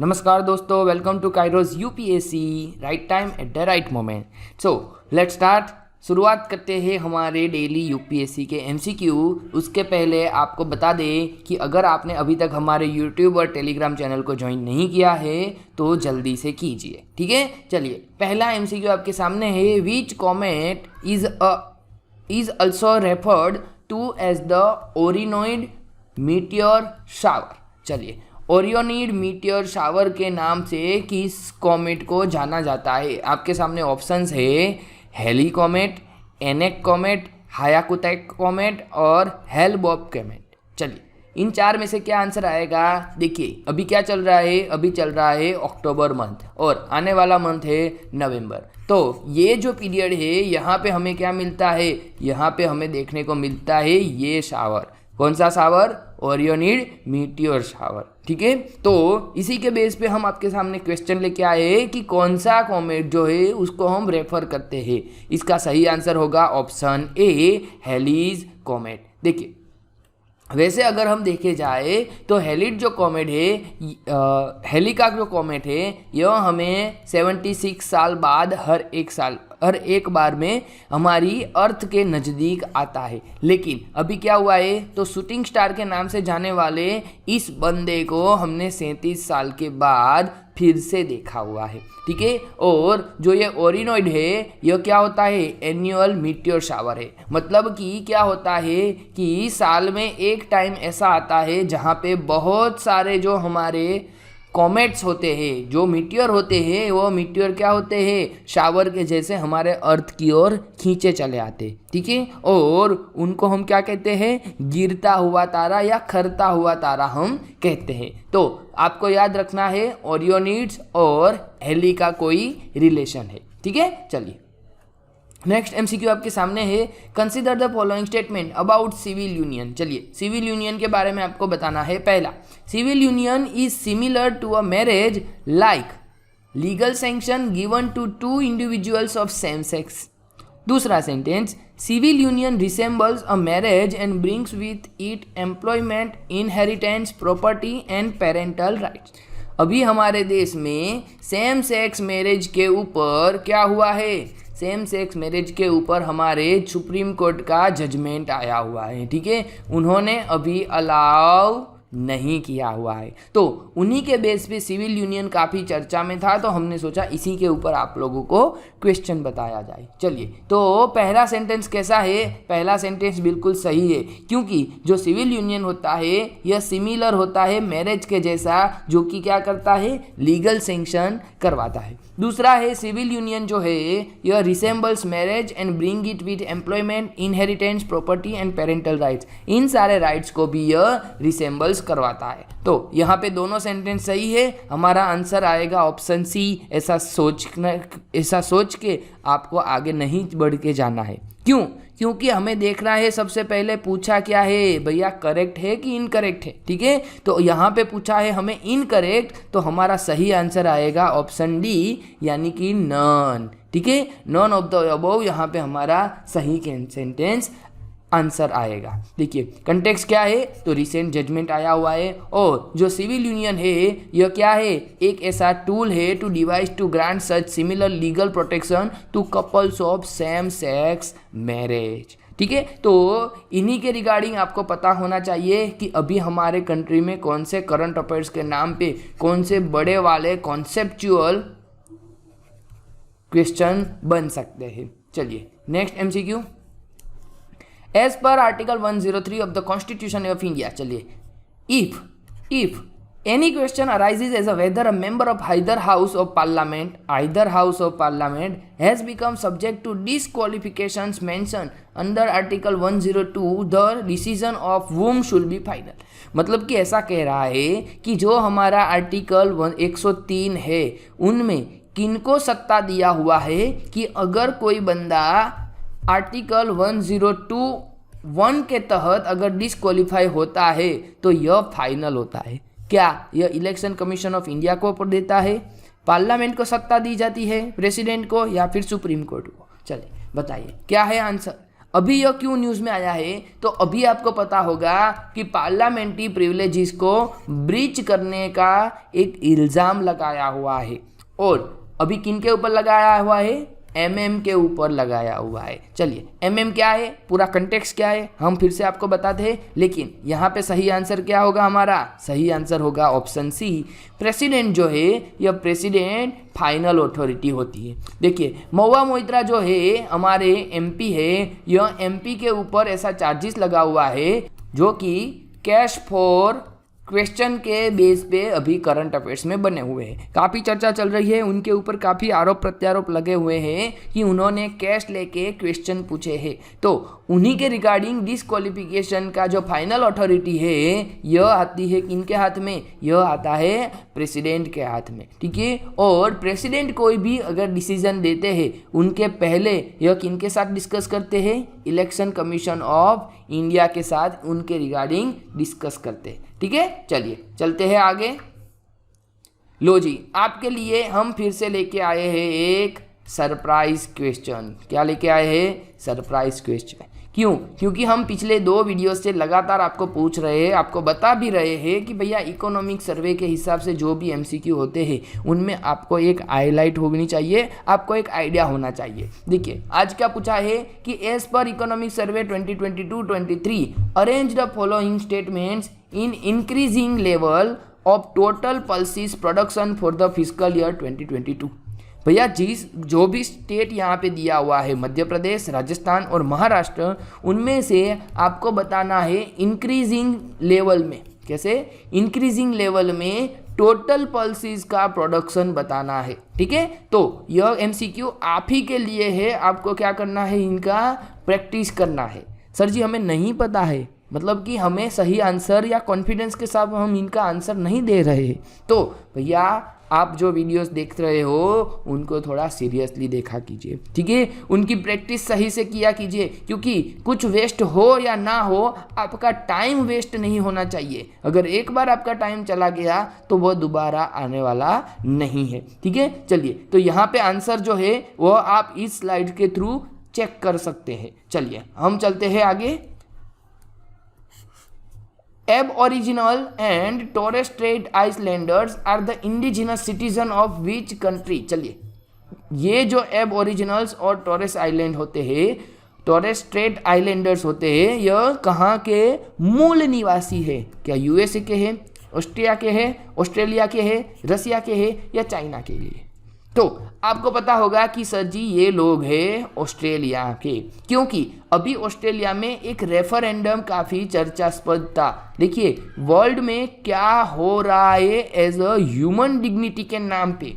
नमस्कार दोस्तों, welcome to Kairos UPSC right time at the right moment. So let's start. शुरुआत करते हैं हमारे डेली यूपीएससी के एमसीक्यू। उसके पहले आपको बता दें कि अगर आपने अभी तक हमारे यूट्यूब और टेलीग्राम चैनल को ज्वाइन नहीं किया है तो जल्दी से कीजिए, ठीक है। चलिए, पहला एमसीक्यू आपके सामने है। Which comet is also referred to as the Orionid meteor shower. चलिए, ओरियोनिड मीटियोर शावर के नाम से किस कॉमेट को जाना जाता है? आपके सामने ऑप्शंस है हेली कॉमेट, एनेक कॉमेट, हायाकुताक कॉमेट और हेल-बॉप कॉमेट। चलिए, इन चार में से क्या आंसर आएगा? देखिए, अभी क्या चल रहा है? अभी चल रहा है अक्टूबर मंथ और आने वाला मंथ है नवंबर। तो ये जो पीरियड है, यहाँ पे हमें क्या मिलता है? यहाँ पे हमें देखने को मिलता है ये शावर। कौन सा शावर? ओरियोनिड मीटियोर शावर, ठीक है। तो इसी के बेस पे हम आपके सामने क्वेश्चन लेके आए कि कौन सा कॉमेट जो है उसको हम रेफर करते हैं। इसका सही आंसर होगा ऑप्शन ए, हेलीज कॉमेट। देखिए, वैसे अगर हम देखे जाए तो हेलिड जो कॉमेट है, हेली का जो कॉमेट है, यह हमें 76 साल बाद हर एक बार में हमारी अर्थ के नज़दीक आता है। लेकिन अभी क्या हुआ है, तो शूटिंग स्टार के नाम से जाने वाले इस बंदे को हमने 37 साल के बाद फिर से देखा हुआ है, ठीक है। और जो ये ओरिनोइड है, यह क्या होता है? एनुअल मीटियोर शावर है। मतलब कि क्या होता है कि साल में एक टाइम ऐसा आता है जहाँ पे बहुत सारे जो हमारे कॉमेट्स होते हैं, जो मीटियोर होते हैं, वो मीटियोर क्या होते हैं? शावर के जैसे हमारे अर्थ की ओर खींचे चले आते, ठीक है। और उनको हम क्या कहते हैं? गिरता हुआ तारा या खरता हुआ तारा हम कहते हैं। तो आपको याद रखना है ओरियोनिड्स और हेली का कोई रिलेशन है, ठीक है। चलिए, नेक्स्ट एमसीक्यू आपके सामने है। Consider the following statement about civil union. चलिए, सिविल यूनियन के बारे में आपको बताना है। पहला, civil union is similar to a marriage like legal sanction given to two individuals of same sex. दूसरा sentence, civil union resembles a marriage and brings with it employment, inheritance, property and parental rights. अभी हमारे देश में same sex marriage के ऊपर क्या हुआ है? सेम सेक्स मैरिज के ऊपर हमारे सुप्रीम कोर्ट का जजमेंट आया हुआ है, ठीक है। उन्होंने अभी अलाउ नहीं किया हुआ है। तो उन्हीं के बेस पे सिविल यूनियन काफ़ी चर्चा में था, तो हमने सोचा इसी के ऊपर आप लोगों को क्वेश्चन बताया जाए। चलिए, तो पहला सेंटेंस कैसा है? पहला सेंटेंस बिल्कुल सही है, क्योंकि जो सिविल यूनियन होता है यह सिमिलर होता है मैरिज के जैसा, जो कि क्या करता है? लीगल सैंक्शन करवाता है। दूसरा है, सिविल यूनियन जो है यह resembles marriage and bring it with employment, inheritance, property and parental rights. इन सारे राइट्स को भी यह रिसेंबल्स करवाता है। तो यहाँ पे दोनों सेंटेंस सही है। हमारा आंसर आएगा ऑप्शन सी। ऐसा सोच के आपको आगे नहीं बढ़ के जाना है। क्यों? क्योंकि हमें देखना है सबसे पहले पूछा क्या है भैया, करेक्ट है कि इनकरेक्ट है, ठीक है। तो यहाँ पे पूछा है हमें इनकरेक्ट, तो हमारा सही आंसर आएगा ऑप्शन डी, यानी कि नॉन, ठीक है। नॉन ऑफ द अबव यहाँ पे हमारा सही सेंटेंस आंसर आएगा। देखिए, कंटेक्स्ट क्या है, तो रिसेंट जजमेंट आया हुआ है। और जो सिविल यूनियन है यह क्या है? एक ऐसा टूल है to devise to grant such similar legal protection to couples of same sex marriage, ठीक है। तो इन्हीं के रिगार्डिंग आपको पता होना चाहिए कि अभी हमारे कंट्री में कौन से करंट अफेयर्स के नाम पे कौन से बड़े वाले कॉन्सेप्चुअल क्वेश्चन बन सकते हैं। चलिए, next MCQ. As per article 103 of the constitution of India. चलिए, if any question arises as a whether a member of either house of parliament has become subject to disqualifications mention under article 102, the decision of whom should be final. मतलब कि ऐसा कह रहा है कि जो हमारा आर्टिकल 103 है उनमें किनको सत्ता दिया हुआ है कि अगर कोई बंदा आर्टिकल 102(1) के तहत अगर डिस्क्वालीफाई होता है तो यह फाइनल होता है। क्या यह इलेक्शन कमीशन ऑफ इंडिया को देता है, पार्लियामेंट को सत्ता दी जाती है, प्रेसिडेंट को, या फिर सुप्रीम कोर्ट को? चलिए बताइए क्या है आंसर। अभी यह क्यों न्यूज़ में आया है? तो अभी आपको पता होगा कि पार्लियामेंट्री प्रिविलेजेस को ब्रीच करने का एक इल्ज़ाम लगाया हुआ है, और अभी किन के ऊपर लगाया हुआ है? एमएम के ऊपर लगाया हुआ है। चलिए, एमएम क्या है, पूरा कंटेक्स्ट क्या है, हम फिर से आपको बताते हैं। लेकिन यहाँ पे सही आंसर क्या होगा हमारा? सही आंसर होगा ऑप्शन सी। प्रेसिडेंट जो है, यह प्रेसिडेंट फाइनल अथॉरिटी होती है। देखिए, महुआ मोइत्रा जो है हमारे एमपी है, यह एमपी के ऊपर ऐसा चार्जेस लगा हुआ है जो कि कैश फॉर क्वेश्चन के बेस पे अभी करंट अफेयर्स में बने हुए हैं। काफ़ी चर्चा चल रही है, उनके ऊपर काफ़ी आरोप प्रत्यारोप लगे हुए हैं कि उन्होंने कैश लेके क्वेश्चन पूछे हैं। तो उन्हीं के रिगार्डिंग डिस्क्वालिफिकेशन का जो फाइनल अथॉरिटी है, यह आती है किनके हाथ में? यह आता है प्रेसिडेंट के हाथ में, ठीक है। और प्रेसिडेंट कोई भी अगर डिसीजन देते हैं, उनके पहले यह किनके साथ डिस्कस करते हैं? इलेक्शन कमीशन ऑफ इंडिया के साथ उनके रिगार्डिंग डिस्कस करते हैं, ठीक है। चलिए चलते हैं आगे। लो जी, आपके लिए हम फिर से लेके आए हैं एक सरप्राइज क्वेश्चन। क्या लेके आए हैं? Surprise question. क्यों? क्योंकि हम पिछले 2 वीडियो से लगातार आपको पूछ रहे हैं, आपको बता भी रहे हैं कि भैया इकोनॉमिक सर्वे के हिसाब से जो भी एमसीक्यू होते हैं उनमें आपको एक हाईलाइट होनी चाहिए, आपको एक आइडिया होना चाहिए। देखिए, आज क्या पूछा है कि as per economic survey 2022-23 arrange the following statements in increasing level of total pulses production for the fiscal year 2022। भैया जो भी स्टेट यहाँ पे दिया हुआ है, मध्य प्रदेश, राजस्थान और महाराष्ट्र, उनमें से आपको बताना है इंक्रीजिंग लेवल में। कैसे? इंक्रीजिंग लेवल में टोटल पल्सिस का प्रोडक्शन बताना है, ठीक है। तो यह एमसीक्यू आप ही के लिए है, आपको क्या करना है? इनका प्रैक्टिस करना है। सर जी हमें नहीं पता है, मतलब कि हमें सही आंसर या कॉन्फिडेंस के साथ हम इनका आंसर नहीं दे रहे हैं, तो भैया आप जो वीडियोस देख रहे हो उनको थोड़ा सीरियसली देखा कीजिए, ठीक है। उनकी प्रैक्टिस सही से किया कीजिए, क्योंकि कुछ वेस्ट हो या ना हो, आपका टाइम वेस्ट नहीं होना चाहिए। अगर एक बार आपका टाइम चला गया तो वो दोबारा आने वाला नहीं है, ठीक है। चलिए, तो यहाँ पे आंसर जो है वो आप इस स्लाइड के थ्रू चेक कर सकते हैं। चलिए हम चलते हैं आगे। Aboriginal and Torres Strait Islanders are the indigenous citizen of which country? चलिए, ये जो एबओरिजिनल्स और टॉरेस आइलैंड होते हैं, टॉरेस स्ट्रेट आइलैंडर्स होते हैं, यह कहाँ के मूल निवासी है? क्या यूएसए के हैं, ऑस्ट्रिया के हैं, ऑस्ट्रेलिया के हैं, रसिया के हैं या चाइना के लिए? तो आपको पता होगा कि सर जी ये लोग हैं ऑस्ट्रेलिया के, क्योंकि अभी ऑस्ट्रेलिया में एक रेफरेंडम काफ़ी चर्चास्पद था। देखिए, वर्ल्ड में क्या हो रहा है एज अ ह्यूमन डिग्निटी के नाम पे,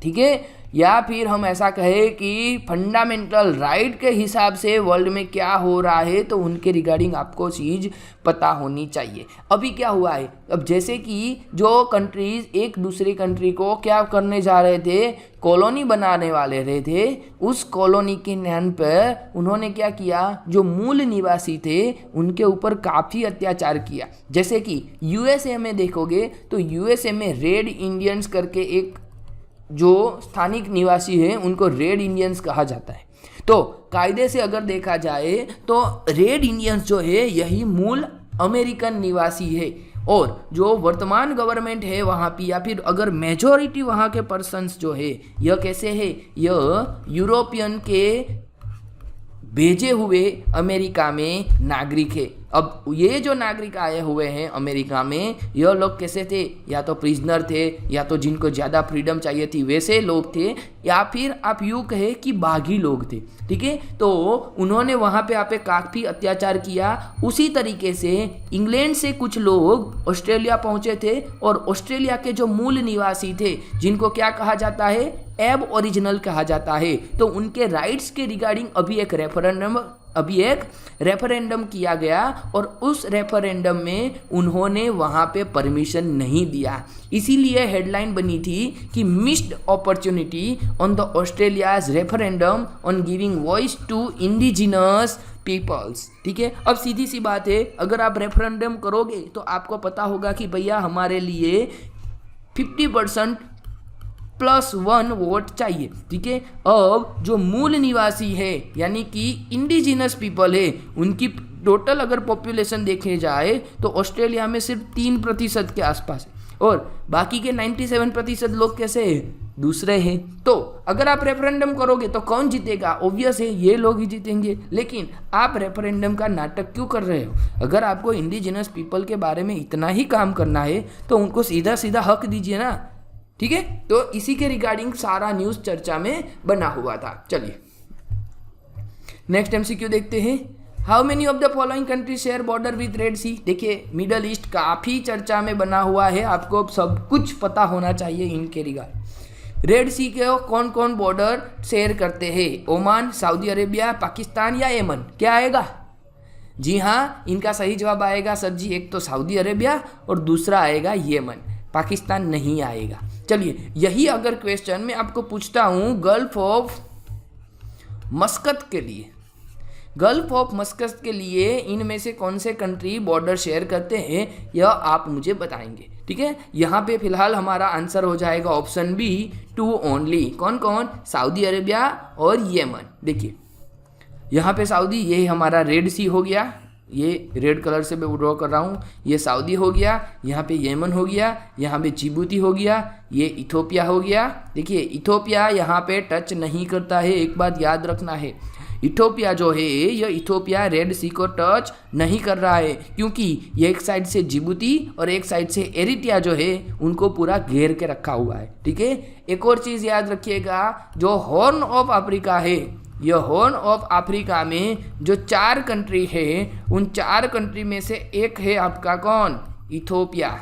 ठीक है, या फिर हम ऐसा कहें कि फंडामेंटल राइट के हिसाब से वर्ल्ड में क्या हो रहा है, तो उनके रिगार्डिंग आपको चीज़ पता होनी चाहिए। अभी क्या हुआ है, अब जैसे कि जो कंट्रीज एक दूसरे कंट्री को क्या करने जा रहे थे, कॉलोनी बनाने वाले रहे थे, उस कॉलोनी के नाम पर उन्होंने क्या किया, जो मूल निवासी थे उनके ऊपर काफ़ी अत्याचार किया। जैसे कि यूएसए में देखोगे तो यूएसए में रेड इंडियंस करके एक जो स्थानिक निवासी हैं उनको रेड इंडियंस कहा जाता है। तो कायदे से अगर देखा जाए तो रेड इंडियंस जो है यही मूल अमेरिकन निवासी है, और जो वर्तमान गवर्नमेंट है वहाँ पे, या फिर अगर मेजॉरिटी वहाँ के पर्सन्स जो है यह कैसे है, यह यूरोपियन के भेजे हुए अमेरिका में नागरिक है। अब ये जो नागरिक आए हुए हैं अमेरिका में, यह लोग कैसे थे, या तो प्रिजनर थे, या तो जिनको ज़्यादा फ्रीडम चाहिए थी वैसे लोग थे, या फिर आप यूँ कहे कि बागी लोग थे, ठीक है। तो उन्होंने वहाँ पे आप काफ़ी अत्याचार किया। उसी तरीके से इंग्लैंड से कुछ लोग ऑस्ट्रेलिया पहुँचे थे, और ऑस्ट्रेलिया के जो मूल निवासी थे जिनको क्या कहा जाता है, एबओरिजिनल कहा जाता है, तो उनके राइट्स के रिगार्डिंग अभी एक रेफरेंडम किया गया, और उस रेफरेंडम में उन्होंने वहाँ पे परमिशन नहीं दिया। इसीलिए हेडलाइन बनी थी कि missed opportunity on the Australia's referendum on giving voice to indigenous peoples, ठीक है। अब सीधी सी बात है, अगर आप रेफरेंडम करोगे तो आपको पता होगा कि भैया हमारे लिए 50% +1 वोट चाहिए। ठीक है, अब जो मूल निवासी है यानी कि इंडिजिनस पीपल है, उनकी टोटल अगर पॉपुलेशन देखे जाए तो ऑस्ट्रेलिया में सिर्फ 3% के आसपास है और बाकी के 97% लोग कैसे हैं, दूसरे हैं। तो अगर आप रेफरेंडम करोगे तो कौन जीतेगा, ऑब्वियस है ये लोग ही जीतेंगे। लेकिन आप रेफरेंडम का नाटक क्यों कर रहे हो? अगर आपको इंडिजिनस पीपल के बारे में इतना ही काम करना है तो उनको सीधा सीधा हक दीजिए ना। ठीक है, तो इसी के रिगार्डिंग सारा न्यूज़ चर्चा में बना हुआ था। चलिए नेक्स्ट MCQ देखते हैं। How many of the following country share border with Red Sea. देखिए मिडल ईस्ट काफ़ी चर्चा में बना हुआ है, आपको अब सब कुछ पता होना चाहिए इनके रिगार्ड। रेड सी के कौन कौन बॉर्डर शेयर करते हैं? ओमान, सऊदी अरेबिया, पाकिस्तान या येमन? क्या आएगा? जी हाँ, इनका सही जवाब आएगा सर जी, एक तो सऊदी अरेबिया और दूसरा आएगा येमन, पाकिस्तान नहीं आएगा। चलिए यही अगर क्वेश्चन मैं आपको पूछता हूँ गल्फ ऑफ मस्कत के लिए, गल्फ ऑफ मस्कत के लिए इनमें से कौन से कंट्री बॉर्डर शेयर करते हैं, यह आप मुझे बताएंगे। ठीक है, यहाँ पे फिलहाल हमारा आंसर हो जाएगा ऑप्शन बी 2 ओनली। कौन कौन? सऊदी अरेबिया और येमन। देखिए यहाँ पे सऊदी, ये हमारा रेड सी हो गया, ये रेड कलर से मैं ड्रॉ कर रहा हूँ, ये सऊदी हो गया, यहाँ पे येमन हो गया, यहाँ पे जिबूती हो गया, ये इथोपिया हो गया। देखिए इथोपिया यहाँ पे टच नहीं करता है, एक बात याद रखना है, इथोपिया जो है यह इथोपिया रेड सी को टच नहीं कर रहा है क्योंकि ये एक साइड से जिबूती और एक साइड से एरिट्रिया जो है उनको पूरा घेर के रखा हुआ है। ठीक है, एक और चीज़ याद रखिएगा, जो हॉर्न ऑफ अफ्रीका है, यह हॉर्न ऑफ अफ्रीका में जो 4 कंट्री है, उन 4 कंट्री में से एक है आपका कौन? इथोपिया।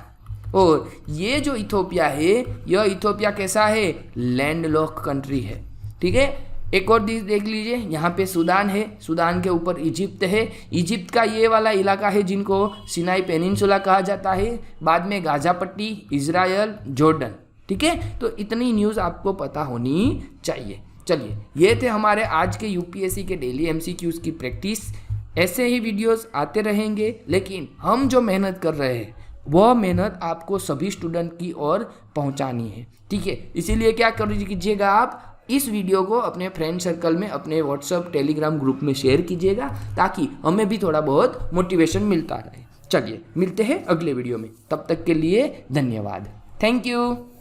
और ये जो इथोपिया है, यह इथोपिया कैसा है? लैंडलॉक कंट्री है। ठीक है, एक और देख लीजिए, यहाँ पे सूडान है, सूडान के ऊपर इजिप्ट है, इजिप्ट का ये वाला इलाका है जिनको सिनाई पेनिनसुला कहा जाता है, बाद में गाजा पट्टी, इजराइल, जॉर्डन। ठीक है, तो इतनी न्यूज़ आपको पता होनी चाहिए। चलिए ये थे हमारे आज के यूपीएससी के डेली MCQs की प्रैक्टिस। ऐसे ही वीडियोस आते रहेंगे, लेकिन हम जो मेहनत कर रहे हैं वह मेहनत आपको सभी स्टूडेंट की ओर पहुंचानी है। ठीक है, इसीलिए क्या कीजिएगा, आप इस वीडियो को अपने फ्रेंड सर्कल में, अपने व्हाट्सएप टेलीग्राम ग्रुप में शेयर कीजिएगा ताकि हमें भी थोड़ा बहुत मोटिवेशन मिलता रहे। चलिए मिलते हैं अगले वीडियो में, तब तक के लिए धन्यवाद। Thank you.